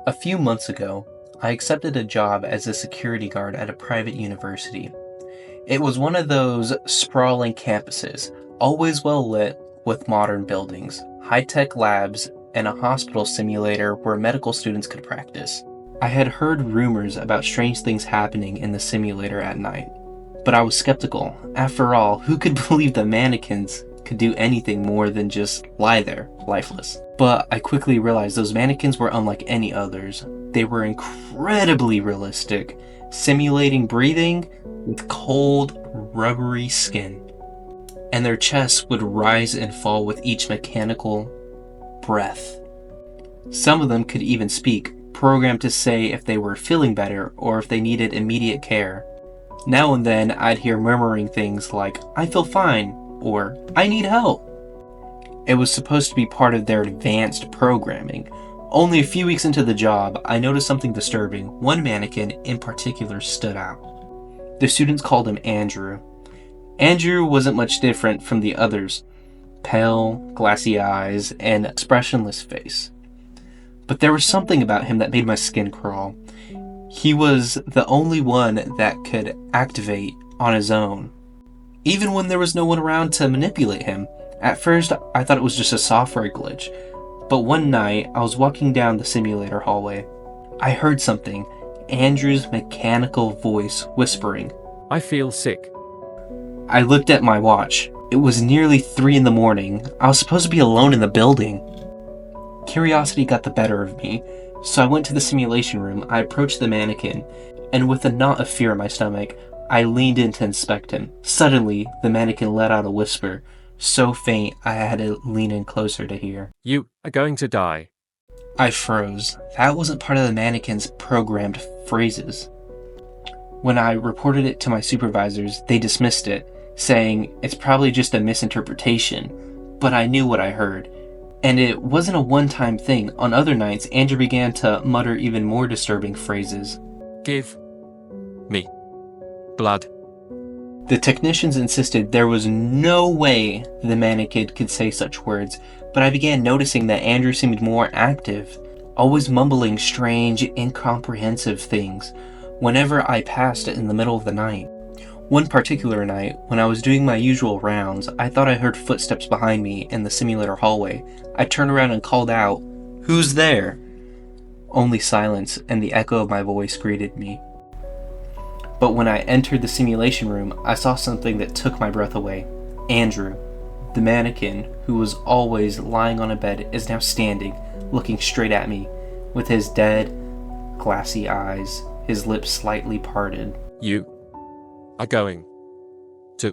A few months ago, I accepted a job as a security guard at a private university. It was one of those sprawling campuses, always well lit with modern buildings, high-tech labs, and a hospital simulator where medical students could practice. I had heard rumors about strange things happening in the simulator at night, but I was skeptical. After all, who could believe that mannequins could do anything more than just lie there, lifeless? But I quickly realized those mannequins were unlike any others. They were incredibly realistic, simulating breathing with cold, rubbery skin. And their chests would rise and fall with each mechanical breath. Some of them could even speak, programmed to say if they were feeling better or if they needed immediate care. Now and then I'd hear murmuring things like, "I feel fine," or "I need help." It was supposed to be part of their advanced programming. Only a few weeks into the job, I noticed something disturbing. One mannequin in particular stood out. The students called him Andrew. Andrew wasn't much different from the others. Pale, glassy eyes, and expressionless face. But there was something about him that made my skin crawl. He was the only one that could activate on his own, even when there was no one around to manipulate him. At first, I thought it was just a software glitch, but one night, I was walking down the simulator hallway. I heard something, Andrew's mechanical voice whispering, "I feel sick." I looked at my watch. It was nearly 3 in the morning. I was supposed to be alone in the building. Curiosity got the better of me, so I went to the simulation room. I approached the mannequin, and with a knot of fear in my stomach, I leaned in to inspect him. Suddenly, the mannequin let out a whisper, so faint I had to lean in closer to hear. "You are going to die." I froze. That wasn't part of the mannequin's programmed phrases. When I reported it to my supervisors, they dismissed it, saying it's probably just a misinterpretation, but I knew what I heard. And it wasn't a one-time thing. On other nights, Andrew began to mutter even more disturbing phrases. "Give me blood." The technicians insisted there was no way the mannequin could say such words, but I began noticing that Andrew seemed more active, always mumbling strange, incomprehensive things whenever I passed it in the middle of the night. One particular night, when I was doing my usual rounds, I thought I heard footsteps behind me in the simulator hallway. I turned around and called out, "Who's there?" Only silence and the echo of my voice greeted me. But when I entered the simulation room, I saw something that took my breath away. Andrew, the mannequin, who was always lying on a bed, is now standing, looking straight at me, with his dead, glassy eyes, his lips slightly parted. "You are going to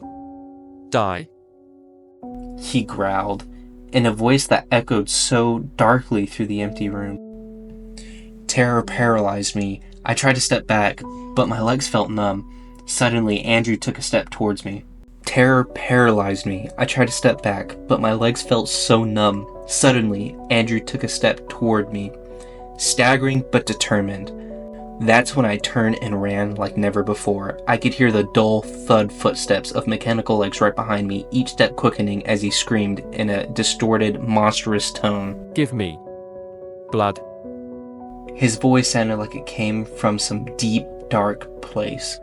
die." He growled, in a voice that echoed so darkly through the empty room. Terror paralyzed me. I tried to step back, but my legs felt numb. Suddenly, Andrew took a step towards me. Terror paralyzed me. I tried to step back, but my legs felt so numb. Suddenly, Andrew took a step toward me, staggering but determined. That's when I turned and ran like never before. I could hear the dull thud footsteps of mechanical legs right behind me, each step quickening as he screamed in a distorted, monstrous tone. "Give me blood." His voice sounded like it came from some deep, dark place.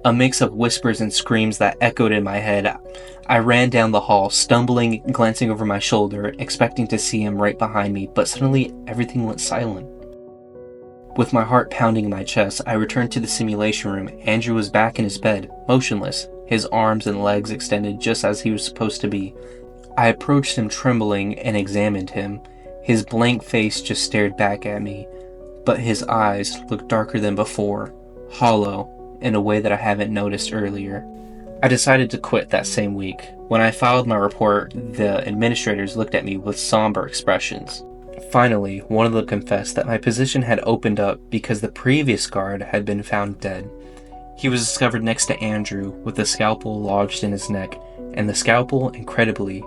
A mix of whispers and screams that echoed in my head. I ran down the hall, stumbling, glancing over my shoulder, expecting to see him right behind me, but suddenly everything went silent. With my heart pounding in my chest, I returned to the simulation room. Andrew was back in his bed, motionless, his arms and legs extended just as he was supposed to be. I approached him trembling and examined him. His blank face just stared back at me, but his eyes looked darker than before, hollow, in a way that I haven't noticed earlier. I decided to quit that same week. When I filed my report, the administrators looked at me with somber expressions. Finally, one of them confessed that my position had opened up because the previous guard had been found dead. He was discovered next to Andrew with a scalpel lodged in his neck, and the scalpel, incredibly,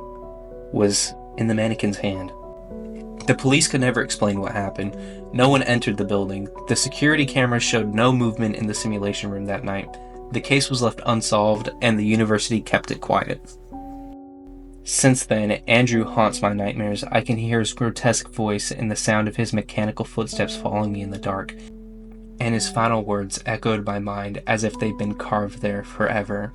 was in the mannequin's hand. The police could never explain what happened. No one entered the building. The security cameras showed no movement in the simulation room that night. The case was left unsolved, and the university kept it quiet. Since then, Andrew haunts my nightmares. I can hear his grotesque voice and the sound of his mechanical footsteps following me in the dark, and his final words echoed my mind as if they'd been carved there forever.